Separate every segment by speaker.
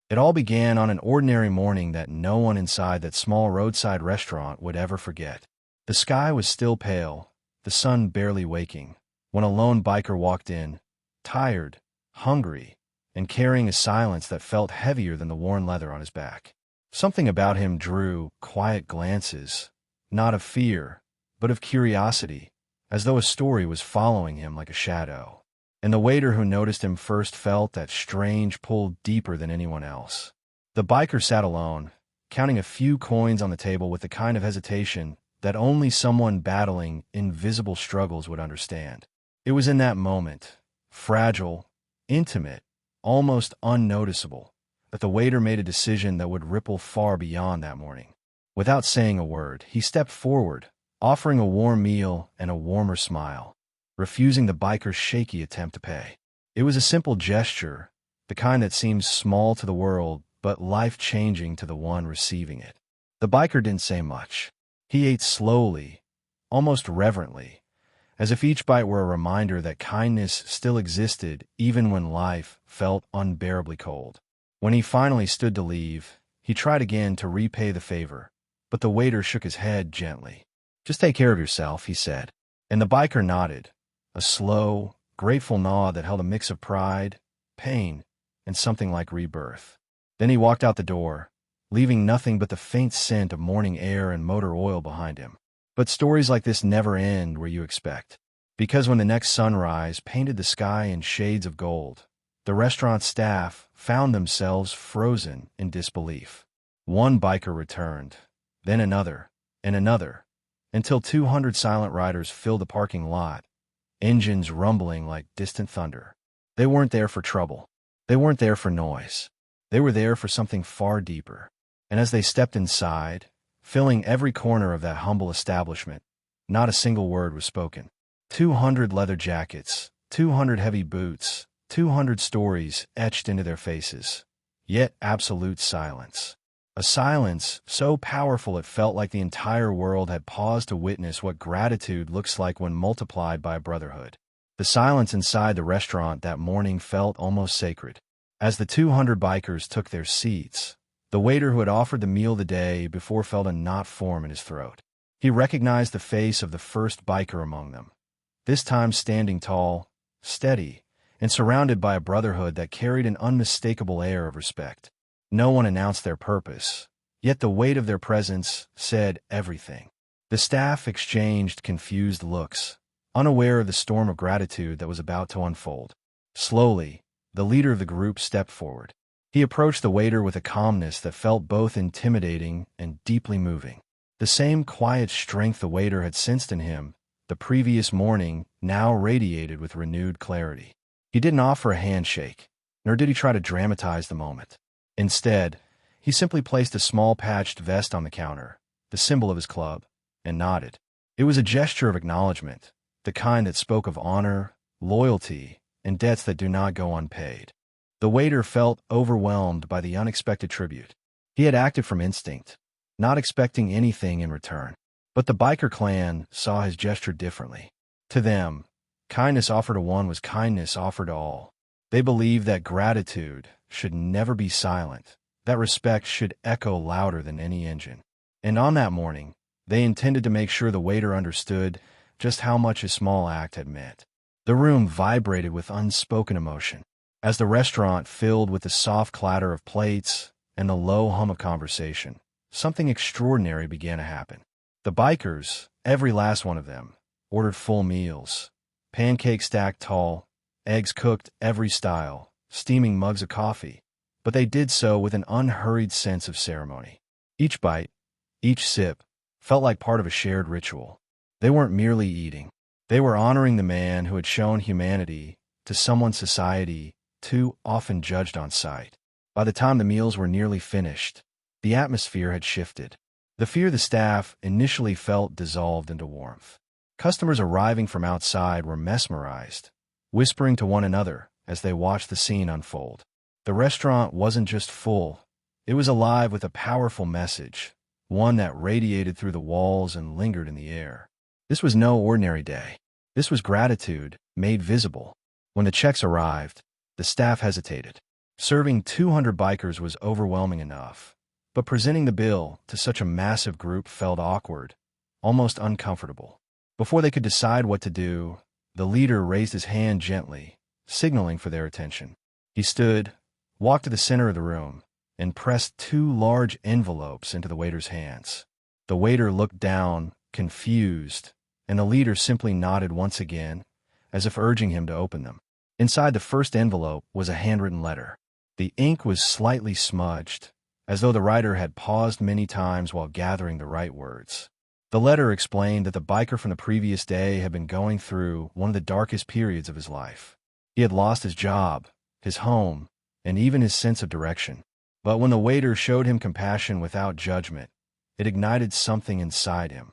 Speaker 1: It all began on an ordinary morning that no one inside that small roadside restaurant would ever forget. The sky was still pale, the sun barely waking, when a lone biker walked in, tired, hungry, and carrying a silence that felt heavier than the worn leather on his back. Something about him drew quiet glances, not of fear, but of curiosity, as though a story was following him like a shadow. And the waiter who noticed him first felt that strange pull deeper than anyone else. The biker sat alone, counting a few coins on the table with the kind of hesitation that only someone battling invisible struggles would understand. It was in that moment, fragile, intimate, almost unnoticeable, that the waiter made a decision that would ripple far beyond that morning. Without saying a word, he stepped forward, offering a warm meal and a warmer smile, refusing the biker's shaky attempt to pay. It was a simple gesture, the kind that seems small to the world, but life-changing to the one receiving it. The biker didn't say much. He ate slowly, almost reverently, as if each bite were a reminder that kindness still existed even when life felt unbearably cold. When he finally stood to leave, he tried again to repay the favor, but the waiter shook his head gently. "Just take care of yourself," he said. And the biker nodded, a slow, grateful nod that held a mix of pride, pain, and something like rebirth. Then he walked out the door, leaving nothing but the faint scent of morning air and motor oil behind him. But stories like this never end where you expect. Because when the next sunrise painted the sky in shades of gold, the restaurant staff found themselves frozen in disbelief. One biker returned, then another, and another, until 200 silent riders filled the parking lot, engines rumbling like distant thunder. They weren't there for trouble. They weren't there for noise. They were there for something far deeper. And as they stepped inside, filling every corner of that humble establishment, not a single word was spoken. 200 leather jackets, 200 heavy boots, 200 stories etched into their faces, yet absolute silence. A silence so powerful it felt like the entire world had paused to witness what gratitude looks like when multiplied by brotherhood. The silence inside the restaurant that morning felt almost sacred. As the 200 bikers took their seats, the waiter who had offered the meal the day before felt a knot form in his throat. He recognized the face of the first biker among them, this time standing tall, steady, and surrounded by a brotherhood that carried an unmistakable air of respect. No one announced their purpose, yet the weight of their presence said everything. The staff exchanged confused looks, unaware of the storm of gratitude that was about to unfold. Slowly, the leader of the group stepped forward. He approached the waiter with a calmness that felt both intimidating and deeply moving. The same quiet strength the waiter had sensed in him the previous morning now radiated with renewed clarity. He didn't offer a handshake, nor did he try to dramatize the moment. Instead, he simply placed a small patched vest on the counter, the symbol of his club, and nodded. It was a gesture of acknowledgement, the kind that spoke of honor, loyalty, and debts that do not go unpaid. The waiter felt overwhelmed by the unexpected tribute. He had acted from instinct, not expecting anything in return. But the biker clan saw his gesture differently. To them, kindness offered to one was kindness offered to all. They believed that gratitude should never be silent, that respect should echo louder than any engine. And on that morning, they intended to make sure the waiter understood just how much his small act had meant. The room vibrated with unspoken emotion. As the restaurant filled with the soft clatter of plates and the low hum of conversation, something extraordinary began to happen. The bikers, every last one of them, ordered full meals, pancakes stacked tall, eggs cooked every style, steaming mugs of coffee, but they did so with an unhurried sense of ceremony. Each bite, each sip, felt like part of a shared ritual. They weren't merely eating. They were honoring the man who had shown humanity to someone society too often judged on sight. By the time the meals were nearly finished, the atmosphere had shifted. The fear the staff initially felt dissolved into warmth. Customers arriving from outside were mesmerized, whispering to one another as they watched the scene unfold. The restaurant wasn't just full, it was alive with a powerful message, one that radiated through the walls and lingered in the air. This was no ordinary day. This was gratitude made visible. When the checks arrived, the staff hesitated. Serving 200 bikers was overwhelming enough, but presenting the bill to such a massive group felt awkward, almost uncomfortable. Before they could decide what to do, the leader raised his hand gently, signaling for their attention. He stood, walked to the center of the room, and pressed 2 large envelopes into the waiter's hands. The waiter looked down, confused, and the leader simply nodded once again, as if urging him to open them. Inside the first envelope was a handwritten letter. The ink was slightly smudged, as though the writer had paused many times while gathering the right words. The letter explained that the biker from the previous day had been going through one of the darkest periods of his life. He had lost his job, his home, and even his sense of direction. But when the waiter showed him compassion without judgment, it ignited something inside him.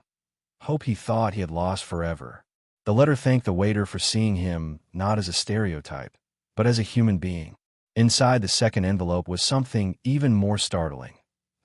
Speaker 1: Hope he thought he had lost forever. The letter thanked the waiter for seeing him not as a stereotype, but as a human being. Inside the second envelope was something even more startling,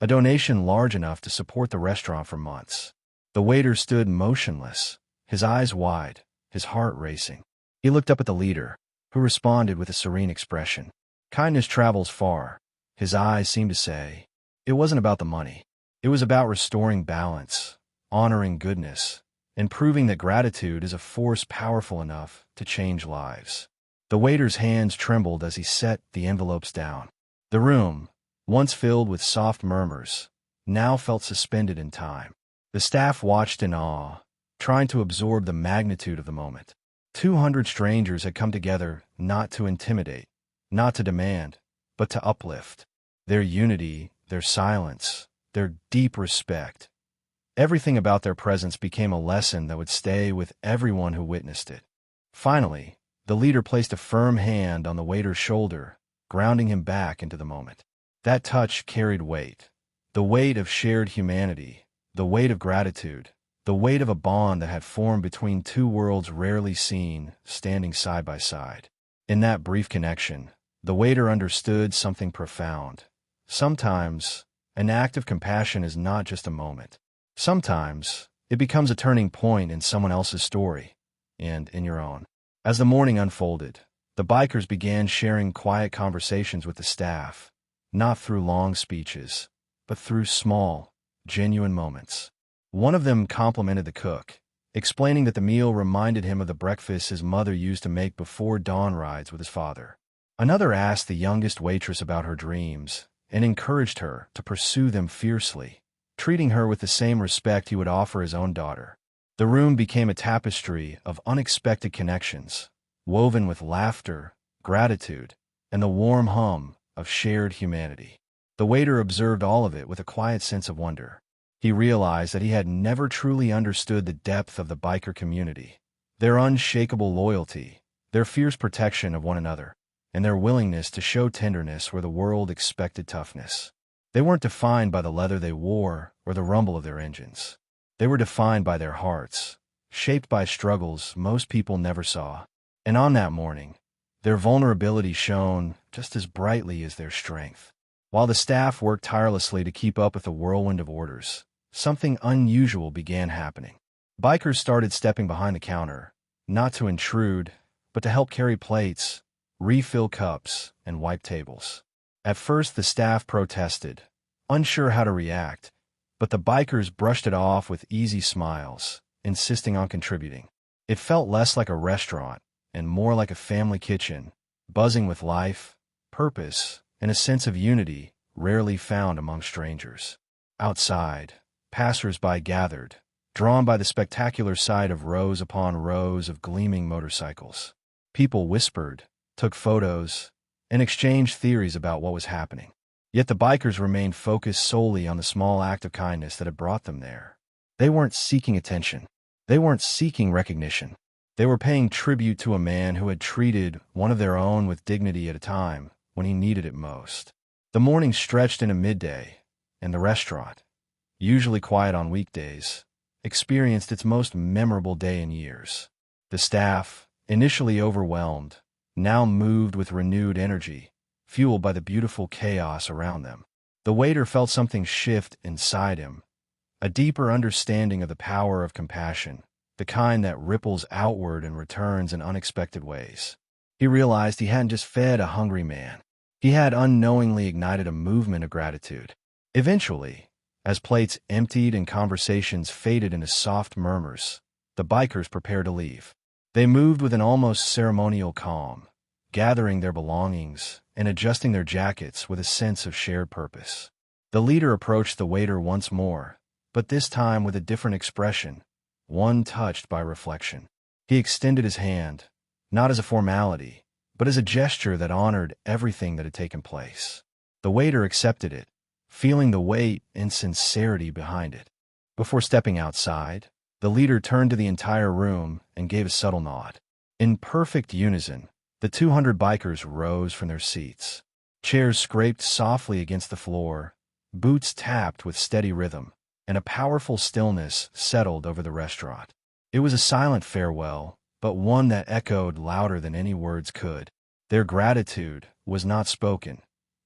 Speaker 1: a donation large enough to support the restaurant for months. The waiter stood motionless, his eyes wide, his heart racing. He looked up at the leader, who responded with a serene expression. Kindness travels far, his eyes seemed to say. It wasn't about the money. It was about restoring balance, honoring goodness, and proving that gratitude is a force powerful enough to change lives. The waiter's hands trembled as he set the envelopes down. The room, once filled with soft murmurs, now felt suspended in time. The staff watched in awe, trying to absorb the magnitude of the moment. 200 strangers had come together not to intimidate, not to demand, but to uplift. Their unity, their silence, their deep respect. Everything about their presence became a lesson that would stay with everyone who witnessed it. Finally, the leader placed a firm hand on the waiter's shoulder, grounding him back into the moment. That touch carried weight, the weight of shared humanity, the weight of gratitude, the weight of a bond that had formed between 2 worlds rarely seen, standing side by side. In that brief connection, the waiter understood something profound. Sometimes, an act of compassion is not just a moment. Sometimes, it becomes a turning point in someone else's story, and in your own. As the morning unfolded, the bikers began sharing quiet conversations with the staff, not through long speeches, but through small, genuine moments. One of them complimented the cook, explaining that the meal reminded him of the breakfast his mother used to make before dawn rides with his father. Another asked the youngest waitress about her dreams and encouraged her to pursue them fiercely, treating her with the same respect he would offer his own daughter. The room became a tapestry of unexpected connections, woven with laughter, gratitude, and the warm hum of shared humanity. The waiter observed all of it with a quiet sense of wonder. He realized that he had never truly understood the depth of the biker community, their unshakable loyalty, their fierce protection of one another, and their willingness to show tenderness where the world expected toughness. They weren't defined by the leather they wore or the rumble of their engines. They were defined by their hearts, shaped by struggles most people never saw. And on that morning, their vulnerability shone just as brightly as their strength. While the staff worked tirelessly to keep up with the whirlwind of orders, something unusual began happening. Bikers started stepping behind the counter, not to intrude, but to help carry plates, refill cups, and wipe tables. At first, the staff protested, unsure how to react, but the bikers brushed it off with easy smiles, insisting on contributing. It felt less like a restaurant and more like a family kitchen, buzzing with life, purpose, and a sense of unity rarely found among strangers. Outside, passers-by gathered, drawn by the spectacular sight of rows upon rows of gleaming motorcycles. People whispered, took photos, and exchanged theories about what was happening. Yet the bikers remained focused solely on the small act of kindness that had brought them there. They weren't seeking attention. They weren't seeking recognition. They were paying tribute to a man who had treated one of their own with dignity at a time when he needed it most. The morning stretched into midday, and the restaurant, usually quiet on weekdays, experienced its most memorable day in years. The staff, initially overwhelmed, now moved with renewed energy, fueled by the beautiful chaos around them. The waiter felt something shift inside him, a deeper understanding of the power of compassion, the kind that ripples outward and returns in unexpected ways. He realized he hadn't just fed a hungry man. He had unknowingly ignited a movement of gratitude. Eventually, as plates emptied and conversations faded into soft murmurs, the bikers prepared to leave. They moved with an almost ceremonial calm, gathering their belongings and adjusting their jackets with a sense of shared purpose. The leader approached the waiter once more, but this time with a different expression, one touched by reflection. He extended his hand, not as a formality, but as a gesture that honored everything that had taken place. The waiter accepted it, feeling the weight and sincerity behind it. Before stepping outside, the leader turned to the entire room and gave a subtle nod. In perfect unison, the 200 bikers rose from their seats. Chairs scraped softly against the floor, boots tapped with steady rhythm, and a powerful stillness settled over the restaurant. It was a silent farewell, but one that echoed louder than any words could. Their gratitude was not spoken.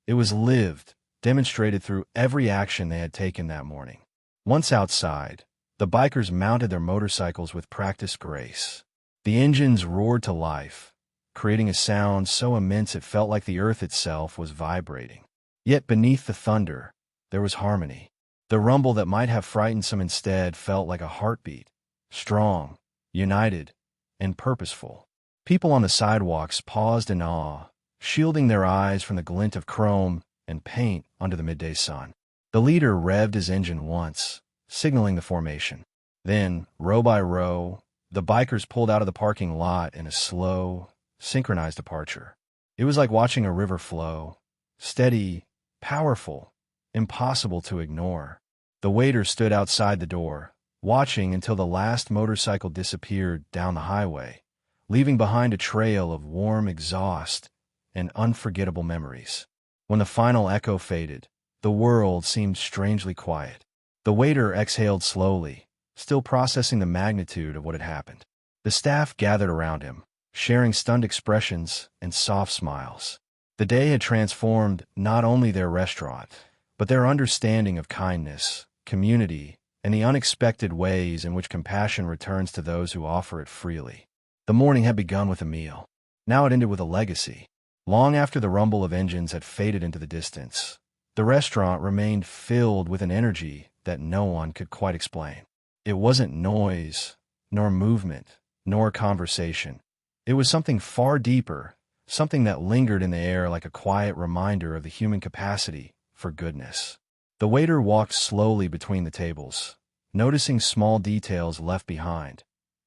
Speaker 1: It was lived, demonstrated through every action they had taken that morning. Once outside, the bikers mounted their motorcycles with practiced grace. The engines roared to life, creating a sound so immense it felt like the earth itself was vibrating. Yet beneath the thunder, there was harmony. The rumble that might have frightened some instead felt like a heartbeat, strong, united, and purposeful. People on the sidewalks paused in awe, shielding their eyes from the glint of chrome and paint under the midday sun. The leader revved his engine once, signaling the formation. Then, row by row, the bikers pulled out of the parking lot in a slow, synchronized departure. It was like watching a river flow, steady, powerful, impossible to ignore. The waiter stood outside the door, watching until the last motorcycle disappeared down the highway, leaving behind a trail of warm exhaust and unforgettable memories. When the final echo faded, the world seemed strangely quiet. The waiter exhaled slowly, still processing the magnitude of what had happened. The staff gathered around him, sharing stunned expressions and soft smiles. The day had transformed not only their restaurant, but their understanding of kindness, community, and the unexpected ways in which compassion returns to those who offer it freely. The morning had begun with a meal. Now it ended with a legacy. Long after the rumble of engines had faded into the distance, the restaurant remained filled with an energy that no one could quite explain. It wasn't noise, nor movement, nor conversation. It was something far deeper, something that lingered in the air like a quiet reminder of the human capacity for goodness. The waiter walked slowly between the tables, noticing small details left behind.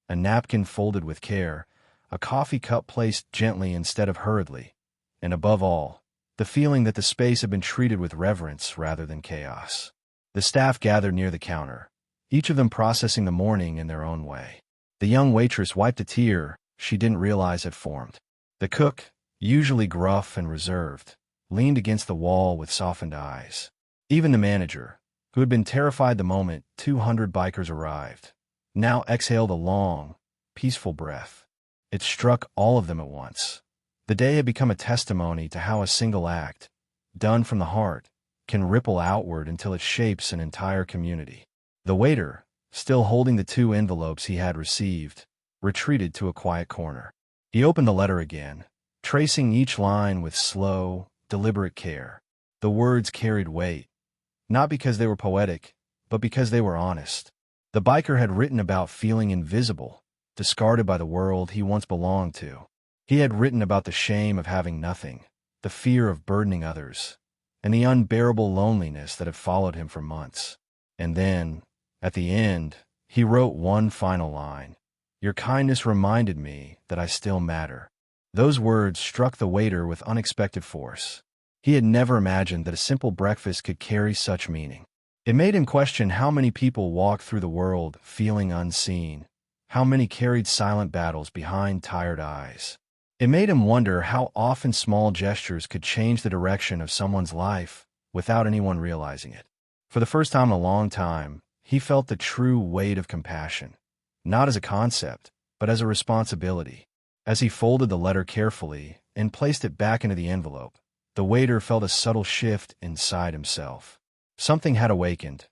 Speaker 1: A napkin folded with care, a coffee cup placed gently instead of hurriedly, and above all, the feeling that the space had been treated with reverence rather than chaos. The staff gathered near the counter, each of them processing the morning in their own way. The young waitress wiped a tear she didn't realize had formed. The cook, usually gruff and reserved, leaned against the wall with softened eyes. Even the manager, who had been terrified the moment 200 bikers arrived, now exhaled a long, peaceful breath. It struck all of them at once. The day had become a testimony to how a single act, done from the heart, can ripple outward until it shapes an entire community. The waiter, still holding the 2 envelopes he had received, retreated to a quiet corner. He opened the letter again, tracing each line with slow, deliberate care. The words carried weight, not because they were poetic, but because they were honest. The biker had written about feeling invisible, discarded by the world he once belonged to. He had written about the shame of having nothing, the fear of burdening others, and the unbearable loneliness that had followed him for months. And then, at the end, he wrote one final line. "Your kindness reminded me that I still matter." Those words struck the waiter with unexpected force. He had never imagined that a simple breakfast could carry such meaning. It made him question how many people walked through the world feeling unseen, how many carried silent battles behind tired eyes. It made him wonder how often small gestures could change the direction of someone's life without anyone realizing it. For the first time in a long time, he felt the true weight of compassion, not as a concept, but as a responsibility. As he folded the letter carefully and placed it back into the envelope, the waiter felt a subtle shift inside himself. Something had awakened,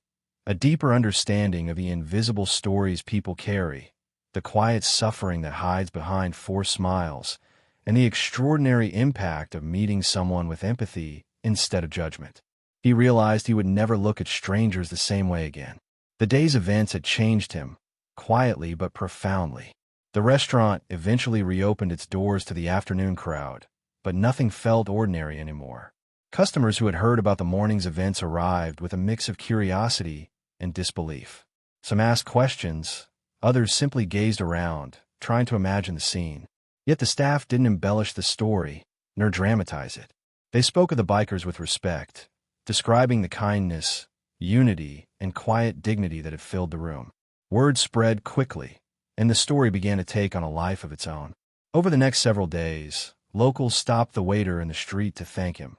Speaker 1: a deeper understanding of the invisible stories people carry, the quiet suffering that hides behind forced smiles, and the extraordinary impact of meeting someone with empathy instead of judgment. He realized he would never look at strangers the same way again. The day's events had changed him, quietly but profoundly. The restaurant eventually reopened its doors to the afternoon crowd, but nothing felt ordinary anymore. Customers who had heard about the morning's events arrived with a mix of curiosity and disbelief. Some asked questions, others simply gazed around, trying to imagine the scene. Yet the staff didn't embellish the story, nor dramatize it. They spoke of the bikers with respect, describing the kindness, unity, and quiet dignity that had filled the room. Word spread quickly, and the story began to take on a life of its own. Over the next several days, locals stopped the waiter in the street to thank him,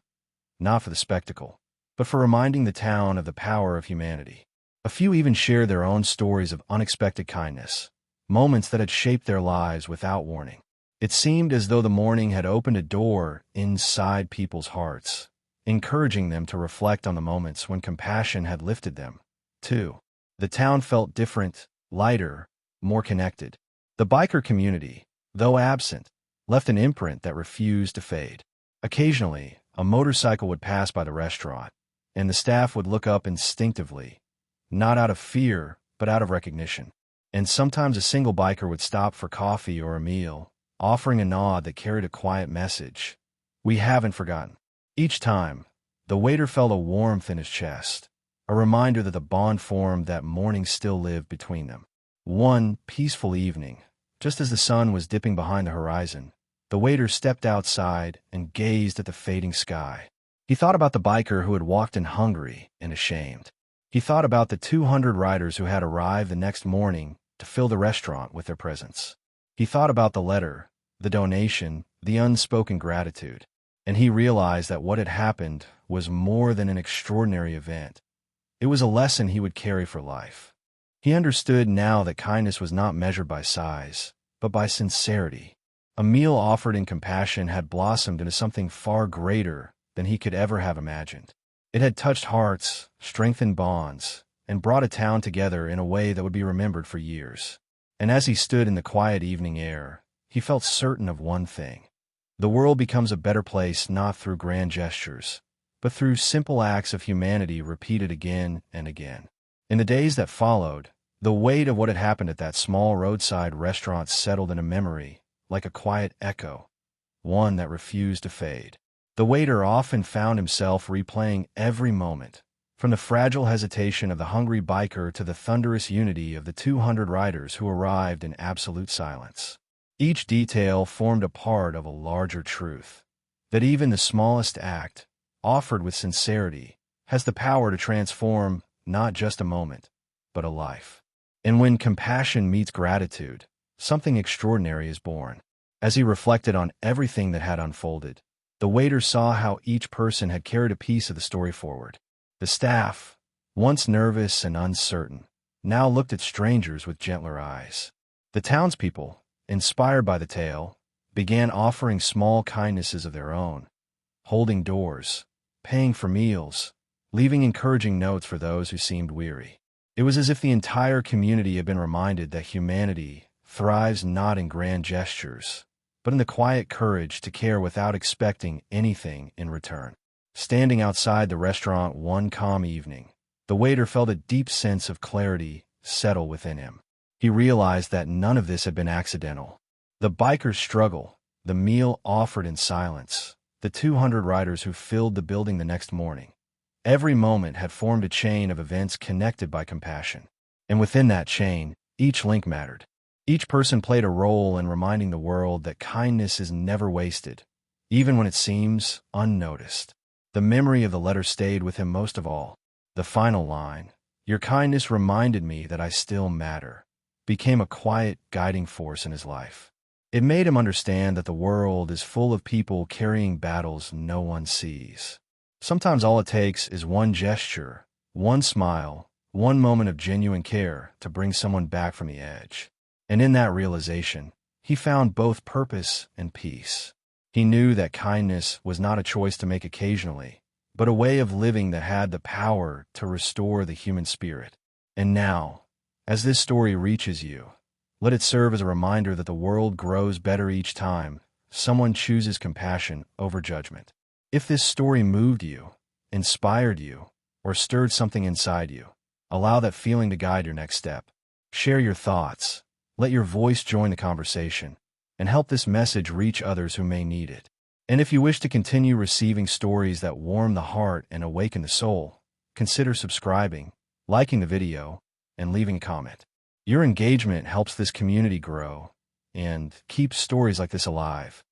Speaker 1: not for the spectacle, but for reminding the town of the power of humanity. A few even shared their own stories of unexpected kindness, moments that had shaped their lives without warning. It seemed as though the morning had opened a door inside people's hearts, encouraging them to reflect on the moments when compassion had lifted them, too. The town felt different, lighter, more connected. The biker community, though absent, left an imprint that refused to fade. Occasionally, a motorcycle would pass by the restaurant, and the staff would look up instinctively, not out of fear, but out of recognition. And sometimes a single biker would stop for coffee or a meal, offering a nod that carried a quiet message. "We haven't forgotten." Each time, the waiter felt a warmth in his chest, a reminder that the bond formed that morning still lived between them. One peaceful evening, just as the sun was dipping behind the horizon, the waiter stepped outside and gazed at the fading sky. He thought about the biker who had walked in hungry and ashamed. He thought about the 200 riders who had arrived the next morning to fill the restaurant with their presence. He thought about the letter, the donation, the unspoken gratitude, and he realized that what had happened was more than an extraordinary event. It was a lesson he would carry for life. He understood now that kindness was not measured by size, but by sincerity. A meal offered in compassion had blossomed into something far greater than he could ever have imagined. It had touched hearts, strengthened bonds, and brought a town together in a way that would be remembered for years. And as he stood in the quiet evening air, he felt certain of one thing. The world becomes a better place not through grand gestures, but through simple acts of humanity repeated again and again. In the days that followed, the weight of what had happened at that small roadside restaurant settled in a memory, like a quiet echo, one that refused to fade. The waiter often found himself replaying every moment, from the fragile hesitation of the hungry biker to the thunderous unity of the 200 riders who arrived in absolute silence. Each detail formed a part of a larger truth, that even the smallest act, offered with sincerity, has the power to transform not just a moment, but a life. And when compassion meets gratitude, something extraordinary is born. As he reflected on everything that had unfolded, the waiter saw how each person had carried a piece of the story forward. The staff, once nervous and uncertain, now looked at strangers with gentler eyes. The townspeople, inspired by the tale, began offering small kindnesses of their own, holding doors, paying for meals, leaving encouraging notes for those who seemed weary. It was as if the entire community had been reminded that humanity thrives not in grand gestures, but in the quiet courage to care without expecting anything in return. Standing outside the restaurant one calm evening, the waiter felt a deep sense of clarity settle within him. He realized that none of this had been accidental. The biker's struggle, the meal offered in silence, the 200 riders who filled the building the next morning, every moment had formed a chain of events connected by compassion. And within that chain, each link mattered. Each person played a role in reminding the world that kindness is never wasted, even when it seems unnoticed. The memory of the letter stayed with him most of all. The final line, "Your kindness reminded me that I still matter," became a quiet guiding force in his life. It made him understand that the world is full of people carrying battles no one sees. Sometimes all it takes is one gesture, one smile, one moment of genuine care to bring someone back from the edge. And in that realization, he found both purpose and peace. He knew that kindness was not a choice to make occasionally, but a way of living that had the power to restore the human spirit. And now, as this story reaches you, let it serve as a reminder that the world grows better each time someone chooses compassion over judgment. If this story moved you, inspired you, or stirred something inside you, allow that feeling to guide your next step. Share your thoughts, let your voice join the conversation, and help this message reach others who may need it. And if you wish to continue receiving stories that warm the heart and awaken the soul, consider subscribing, liking the video, and leaving a comment. Your engagement helps this community grow and keeps stories like this alive.